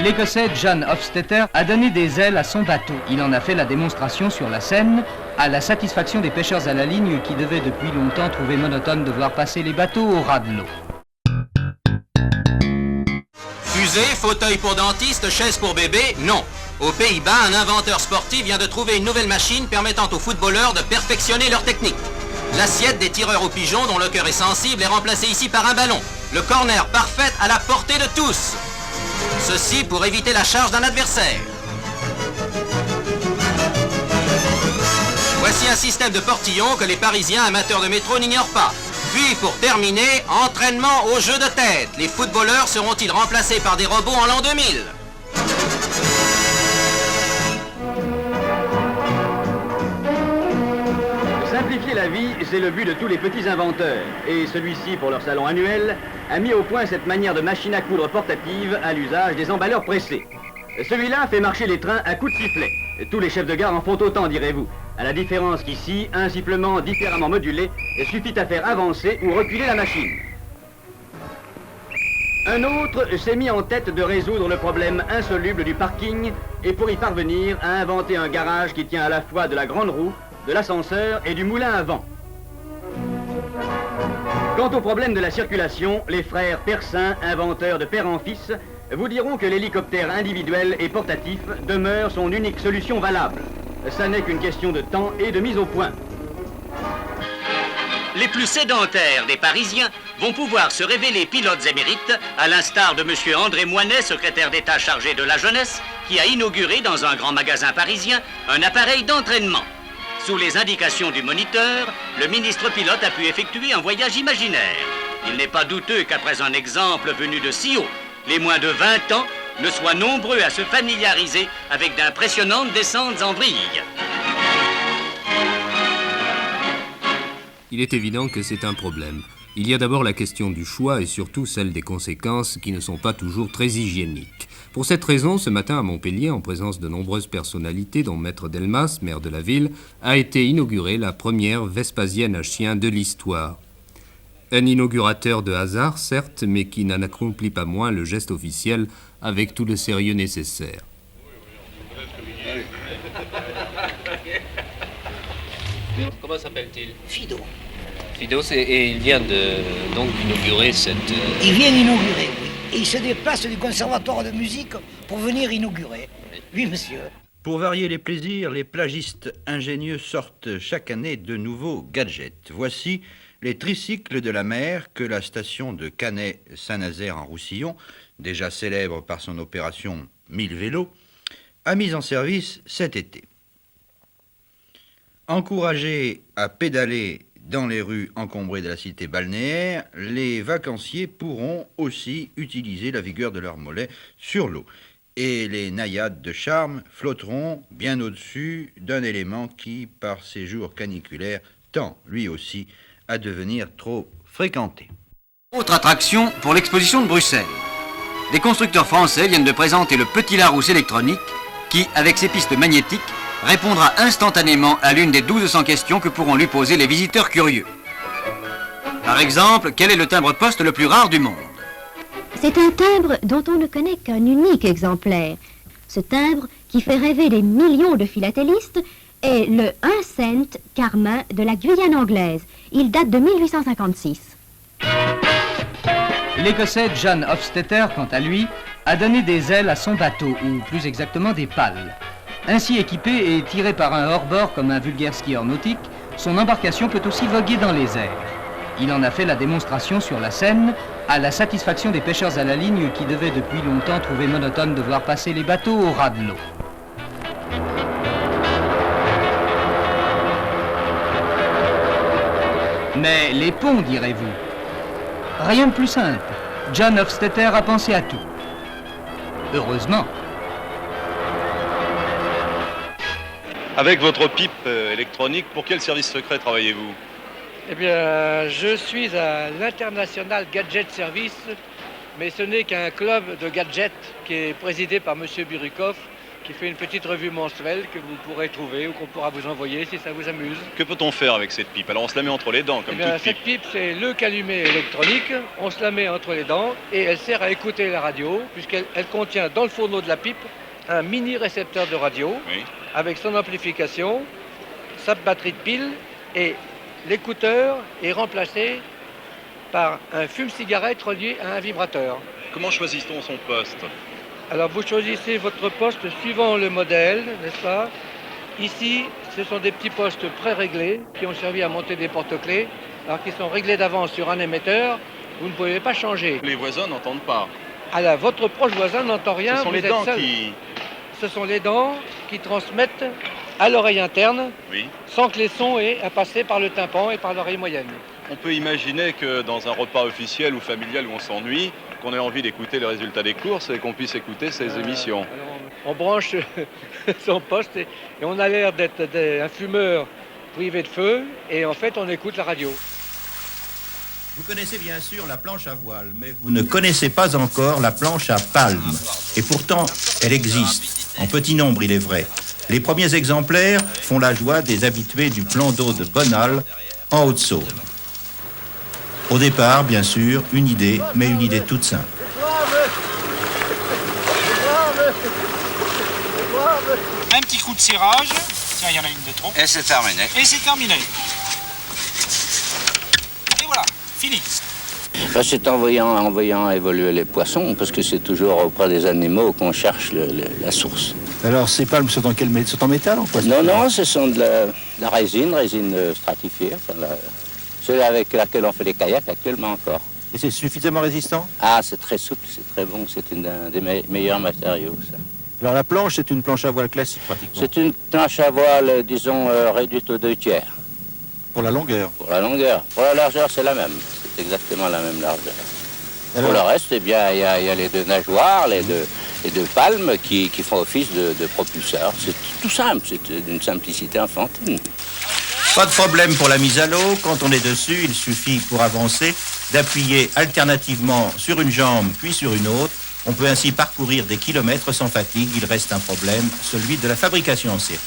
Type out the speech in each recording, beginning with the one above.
L'Écossais John Hofstetter a donné des ailes à son bateau. Il en a fait la démonstration sur la Seine, à la satisfaction des pêcheurs à la ligne qui devaient depuis longtemps trouver monotone de voir passer les bateaux au ras de l'eau. Fusée, fauteuil pour dentiste, chaise pour bébé, non. Aux Pays-Bas, un inventeur sportif vient de trouver une nouvelle machine permettant aux footballeurs de perfectionner leur technique. L'assiette des tireurs aux pigeons, dont le cœur est sensible, est remplacée ici par un ballon. Le corner parfait à la portée de tous. Ceci pour éviter la charge d'un adversaire. Voici un système de portillon que les Parisiens amateurs de métro n'ignorent pas. Puis, pour terminer, entraînement au jeu de tête. Les footballeurs seront-ils remplacés par des robots en l'an 2000 ? Simplifier la vie, c'est le but de tous les petits inventeurs. Et celui-ci, pour leur salon annuel, a mis au point cette manière de machine à coudre portative à l'usage des emballeurs pressés. Celui-là fait marcher les trains à coups de sifflet. Tous les chefs de gare en font autant, direz-vous. À la différence qu'ici, un sifflement différemment modulé suffit à faire avancer ou reculer la machine. Un autre s'est mis en tête de résoudre le problème insoluble du parking et pour y parvenir a inventé un garage qui tient à la fois de la grande roue, de l'ascenseur et du moulin à vent. Quant au problème de la circulation, les frères Persin, inventeurs de père en fils, vous diront que l'hélicoptère individuel et portatif demeure son unique solution valable. Ça n'est qu'une question de temps et de mise au point. Les plus sédentaires des Parisiens vont pouvoir se révéler pilotes émérites, à l'instar de M. André Moinet, secrétaire d'État chargé de la jeunesse, qui a inauguré dans un grand magasin parisien un appareil d'entraînement. Sous les indications du moniteur, le ministre pilote a pu effectuer un voyage imaginaire. Il n'est pas douteux qu'après un exemple venu de si haut, les moins de 20 ans ne soient nombreux à se familiariser avec d'impressionnantes descentes en vrille. Il est évident que c'est un problème. Il y a d'abord la question du choix et surtout celle des conséquences qui ne sont pas toujours très hygiéniques. Pour cette raison, ce matin à Montpellier, en présence de nombreuses personnalités, dont Maître Delmas, maire de la ville, a été inaugurée la première Vespasienne à chien de l'histoire. Un inaugurateur de hasard, certes, mais qui n'en accomplit pas moins le geste officiel avec tout le sérieux nécessaire. Comment s'appelle-t-il? Fido. Fido, et il vient donc d'inaugurer cette... Il vient d'inaugurer, oui. Et il se déplace du conservatoire de musique pour venir inaugurer. Oui, monsieur. Pour varier les plaisirs, les plagistes ingénieux sortent chaque année de nouveaux gadgets. Voici les tricycles de la mer que la station de Canet-Saint-Nazaire en Roussillon, déjà célèbre par son opération 1000 vélos, a mis en service cet été. Encouragés à pédaler dans les rues encombrées de la cité balnéaire, les vacanciers pourront aussi utiliser la vigueur de leurs mollets sur l'eau. Et les naïades de charme flotteront bien au-dessus d'un élément qui, par ses jours caniculaires, tend, lui aussi, à devenir trop fréquenté. Autre attraction pour l'exposition de Bruxelles. Des constructeurs français viennent de présenter le petit Larousse électronique qui, avec ses pistes magnétiques, répondra instantanément à l'une des 1200 questions que pourront lui poser les visiteurs curieux. Par exemple, quel est le timbre-poste le plus rare du monde? C'est un timbre dont on ne connaît qu'un unique exemplaire. Ce timbre, qui fait rêver des millions de philatélistes, est le 1 cent carmin de la Guyane anglaise. Il date de 1856. L'Écossais John Hofstetter, quant à lui, a donné des ailes à son bateau, ou plus exactement des pales. Ainsi équipé et tiré par un hors-bord comme un vulgaire skieur nautique, son embarcation peut aussi voguer dans les airs. Il en a fait la démonstration sur la Seine, à la satisfaction des pêcheurs à la ligne qui devaient depuis longtemps trouver monotone de voir passer les bateaux au ras de l'eau. Mais les ponts, direz-vous? Rien de plus simple. John Hofstetter a pensé à tout. Heureusement. Avec votre pipe électronique, pour quel service secret travaillez-vous? Eh bien, je suis à l'International Gadget Service, mais ce n'est qu'un club de gadgets qui est présidé par M. Birukov qui fait une petite revue mensuelle que vous pourrez trouver ou qu'on pourra vous envoyer si ça vous amuse. Que peut-on faire avec cette pipe? Alors on se la met entre les dents, comme toute pipe. Cette pipe, c'est le calumet électronique. On se la met entre les dents et elle sert à écouter la radio, puisqu'elle contient dans le fourneau de la pipe un mini récepteur de radio, oui, avec son amplification, sa batterie de pile, et l'écouteur est remplacé par un fume-cigarette relié à un vibrateur. Comment choisit-on son poste? Alors vous choisissez votre poste suivant le modèle, n'est-ce pas? Ici, ce sont des petits postes pré-réglés qui ont servi à monter des porte-clés, alors qu'ils sont réglés d'avance sur un émetteur, vous ne pouvez pas changer. Les voisins n'entendent pas. Alors votre proche voisin n'entend rien, Ce sont vous les êtes dents seul. Ce sont les dents qui transmettent à l'oreille interne, oui, sans que les sons aient à passer par le tympan et par l'oreille moyenne. On peut imaginer que dans un repas officiel ou familial où on s'ennuie, qu'on ait envie d'écouter les résultats des courses et qu'on puisse écouter ces émissions. Alors on branche son poste et on a l'air d'être un fumeur privé de feu et en fait on écoute la radio. Vous connaissez bien sûr la planche à voile, mais vous ne connaissez pas encore la planche à palme. Et pourtant, elle existe. En petit nombre, il est vrai. Les premiers exemplaires font la joie des habitués du plan d'eau de Bonal, en Haute-Saône. Au départ, bien sûr, une idée, mais une idée toute simple. Un petit coup de serrage, tiens, il y en a une de trop. Et c'est terminé. Et c'est terminé. Et voilà, fini. C'est en voyant évoluer les poissons, parce que c'est toujours auprès des animaux qu'on cherche la source. Alors, ces palmes sont en quel sont en métal ou quoi? Non, ce sont de la résine stratifiée, enfin, celle avec laquelle on fait les kayaks actuellement encore. Et c'est suffisamment résistant? Ah, c'est très souple, c'est très bon, c'est un des meilleurs matériaux, ça. Alors la planche, c'est une planche à voile classique, pratiquement? C'est une planche à voile, disons, réduite aux 2/3. Pour la longueur? Pour la longueur. Pour la largeur, c'est la même. C'est exactement la même largeur. Alors... Pour le reste, eh bien, il y a les deux nageoires, les deux palmes qui font office de propulseurs. C'est tout simple, c'est d'une simplicité enfantine. Pas de problème pour la mise à l'eau. Quand on est dessus, il suffit, pour avancer, d'appuyer alternativement sur une jambe puis sur une autre. On peut ainsi parcourir des kilomètres sans fatigue. Il reste un problème, celui de la fabrication en série.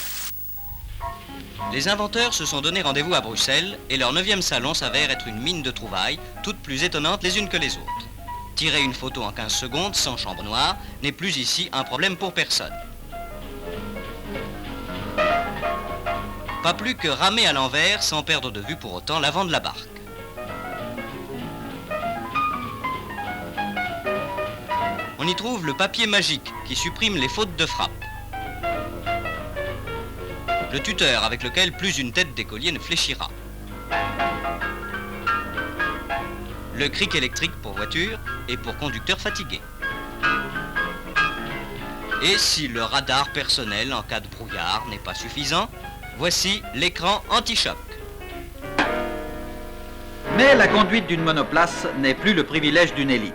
Les inventeurs se sont donné rendez-vous à Bruxelles et leur 9e salon s'avère être une mine de trouvailles, toutes plus étonnantes les unes que les autres. Tirer une photo en 15 secondes sans chambre noire n'est plus ici un problème pour personne. Pas plus que ramer à l'envers sans perdre de vue pour autant l'avant de la barque. On y trouve le papier magique qui supprime les fautes de frappe. Le tuteur avec lequel plus une tête d'écolier ne fléchira. Le cric électrique pour voiture et pour conducteur fatigué. Et si le radar personnel en cas de brouillard n'est pas suffisant, voici l'écran anti-choc. Mais la conduite d'une monoplace n'est plus le privilège d'une élite.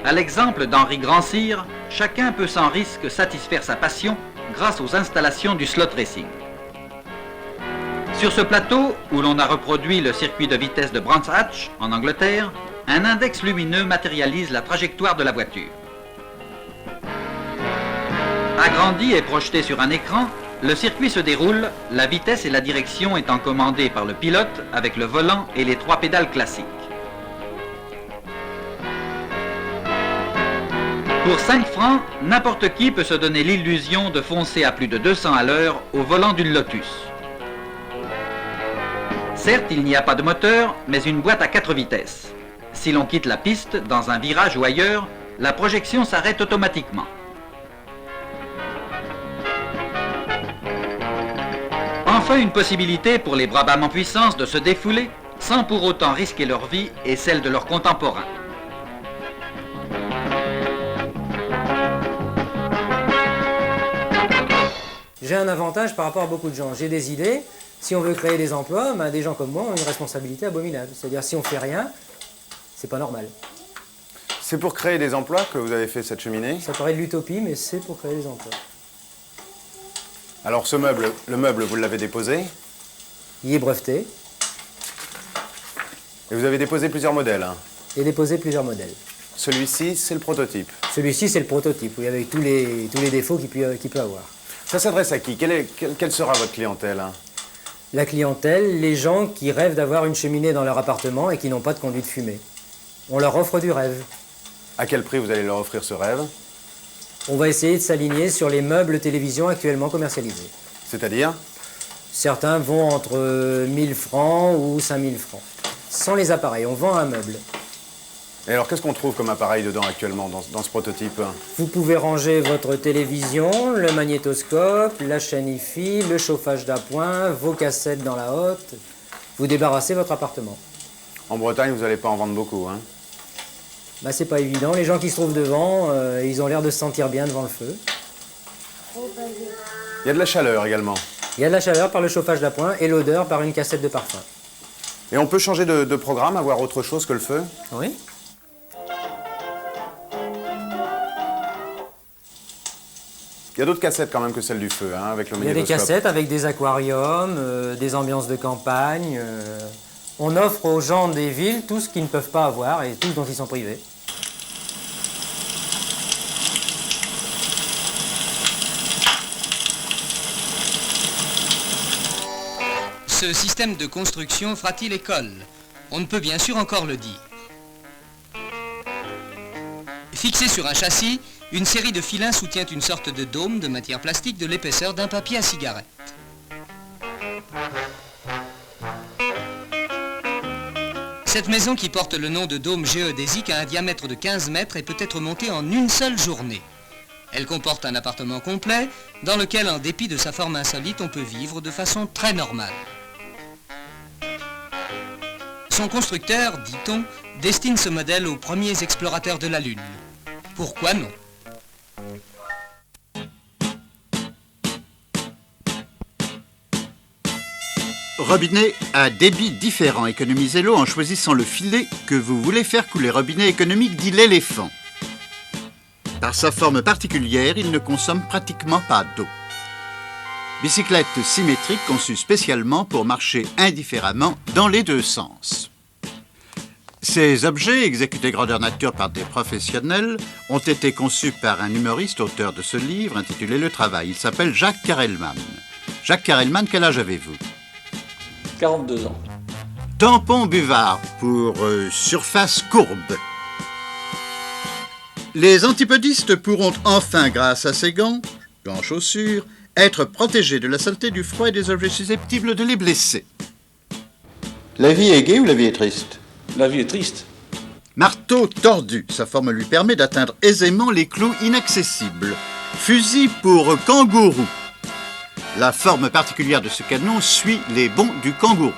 À l'exemple d'Henri Grandcir, chacun peut sans risque satisfaire sa passion grâce aux installations du slot racing. Sur ce plateau, où l'on a reproduit le circuit de vitesse de Brands Hatch, en Angleterre, un index lumineux matérialise la trajectoire de la voiture. Agrandi et projeté sur un écran, le circuit se déroule, la vitesse et la direction étant commandées par le pilote avec le volant et les 3 pédales classiques. Pour 5 francs, n'importe qui peut se donner l'illusion de foncer à plus de 200 à l'heure au volant d'une Lotus. Certes, il n'y a pas de moteur, mais une boîte à 4 vitesses. Si l'on quitte la piste, dans un virage ou ailleurs, la projection s'arrête automatiquement. Enfin, une possibilité pour les brabants en puissance de se défouler sans pour autant risquer leur vie et celle de leurs contemporains. J'ai un avantage par rapport à beaucoup de gens. J'ai des idées. Si on veut créer des emplois, ben des gens comme moi ont une responsabilité abominable. C'est-à-dire si on fait rien, c'est pas normal. C'est pour créer des emplois que vous avez fait cette cheminée? Ça paraît de l'utopie, mais c'est pour créer des emplois. Alors ce meuble, le meuble, vous l'avez déposé? Il est breveté. Et vous avez déposé plusieurs modèles, hein? Et déposé plusieurs modèles. Celui-ci, c'est le prototype. Celui-ci, c'est le prototype, oui, avec tous les défauts qu'il peut avoir. Ça s'adresse à qui? Quelle sera votre clientèle, hein? La clientèle, les gens qui rêvent d'avoir une cheminée dans leur appartement et qui n'ont pas de conduite fumée. On leur offre du rêve. À quel prix vous allez leur offrir ce rêve? On va essayer de s'aligner sur les meubles télévision actuellement commercialisés. C'est-à-dire? Certains vont entre 1000 francs ou 5000 francs. Sans les appareils, on vend un meuble. Et alors, qu'est-ce qu'on trouve comme appareil dedans actuellement, dans ce prototype? Vous pouvez ranger votre télévision, le magnétoscope, la chaîne hi-fi, le chauffage d'appoint, vos cassettes dans la hotte. Vous débarrassez votre appartement. En Bretagne, vous n'allez pas en vendre beaucoup, hein? Bah, c'est pas évident. Les gens qui se trouvent devant, ils ont l'air de se sentir bien devant le feu. Il y a de la chaleur également. Il y a de la chaleur par le chauffage d'appoint et l'odeur par une cassette de parfum. Et on peut changer de programme, avoir autre chose que le feu? Oui. Il y a d'autres cassettes quand même que celle du feu, hein, avec le magnétoscope. Il y a des cassettes avec des aquariums, des ambiances de campagne. On offre aux gens des villes tout ce qu'ils ne peuvent pas avoir et tout ce dont ils sont privés. Ce système de construction fera-t-il école? On ne peut bien sûr encore le dire. Fixé sur un châssis, une série de filins soutient une sorte de dôme de matière plastique de l'épaisseur d'un papier à cigarette. Cette maison qui porte le nom de dôme géodésique a un diamètre de 15 mètres et peut être montée en une seule journée. Elle comporte un appartement complet dans lequel, en dépit de sa forme insolite, on peut vivre de façon très normale. Son constructeur, dit-on, destine ce modèle aux premiers explorateurs de la Lune. Pourquoi non? Robinet à débit différent. Économisez l'eau en choisissant le filet que vous voulez faire couler. Robinet économique dit l'éléphant. Par sa forme particulière, il ne consomme pratiquement pas d'eau. Bicyclette symétrique conçue spécialement pour marcher indifféremment dans les deux sens. Ces objets, exécutés grandeur nature par des professionnels, ont été conçus par un humoriste auteur de ce livre intitulé Le Travail. Il s'appelle Jacques Carelman. Jacques Carelman, quel âge avez-vous? 42 ans. Tampon buvard pour surface courbe. Les antipodistes pourront enfin, grâce à ces gants en chaussures, être protégés de la saleté, du froid et des objets susceptibles de les blesser. La vie est gaie ou la vie est triste? La vie est triste. Marteau tordu, sa forme lui permet d'atteindre aisément les clous inaccessibles. Fusil pour kangourou. La forme particulière de ce canon suit les bonds du kangourou.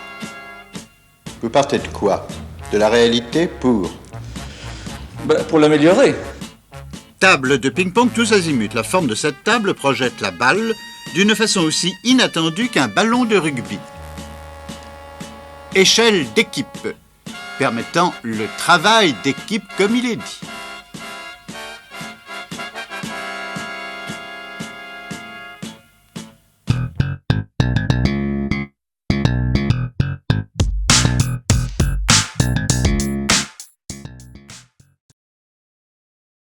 Vous partez de quoi? De la réalité pour? Pour l'améliorer. Table de ping-pong tous azimuts. La forme de cette table projette la balle d'une façon aussi inattendue qu'un ballon de rugby. Échelle d'équipe, permettant le travail d'équipe comme il est dit.